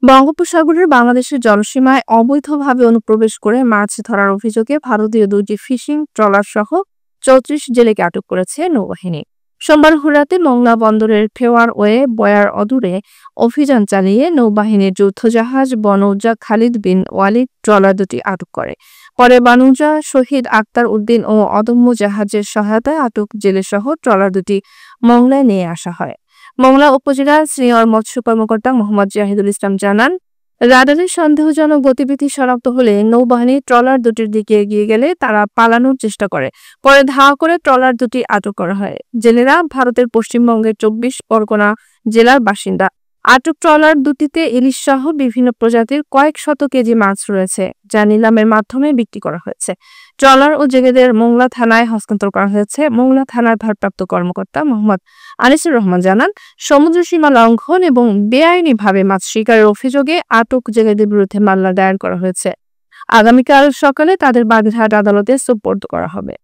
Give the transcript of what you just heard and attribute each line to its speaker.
Speaker 1: বঙ্গোপসাগরের বাংলাদেশের জলসীমায় অবৈধভাবে অনুপ্রবেশ করে মাছ ধরার অভিযোগে ভারতীয় দুটি ফিশিং ট্রলার সহ ৩৪ জেলেকে আটক করেছে নৌবাহিনী। সোমবার ভোররাতে মংলা বন্দরের ফেওয়ার বয়ার অদূরে অভিযান চালিয়ে নৌবাহিনীর যুদ্ধজাহাজ বনৌজা খালিদ বিন ওয়ালিদ ট্রলার দুটি আটক করে। পরে বানুজা শহীদ আক্তার উদ্দিন ও অদম্য জাহাজের সহায়তায় আটক জেলেসহ ট্রলার দুটি মংলায় নিয়ে আসা হয়। মংলা উপজেলার সিনিয়র মৎস্য কর্মকর্তা মোহাম্মদ জাহিদুল ইসলাম জানান, রাডারের সন্দেহজনক গতিবিধি শনাক্ত হলে নৌবাহিনী ট্রলার দুটির দিকে এগিয়ে গেলে তারা পালানোর চেষ্টা করে। পরে ধাওয়া করে ট্রলার দুটি আটক করা হয়। জেলেরা ভারতের পশ্চিমবঙ্গের ২৪ পরগনা জেলার বাসিন্দা। আটক ট্রলার দুটিতে ইলিশ সহ বিভিন্ন প্রজাতির কয়েক শত কেজি মাছ রয়েছে, যা নিলামের মাধ্যমে বিক্রি করা হয়েছে। ট্রলার ও জেলেদের মোংলা থানায় হস্তান্তর করা হয়েছে। মোংলা থানার ভারপ্রাপ্ত কর্মকর্তা মোহাম্মদ আনিসুর রহমান জানান, সমুদ্র সীমা লঙ্ঘন এবং বেআইনিভাবে মাছ শিকারের অভিযোগে আটক জেলেদের বিরুদ্ধে মামলা দায়ের করা হয়েছে। আগামীকাল সকালে তাদের বাগেরহাট আদালতে সোপর্দ করা হবে।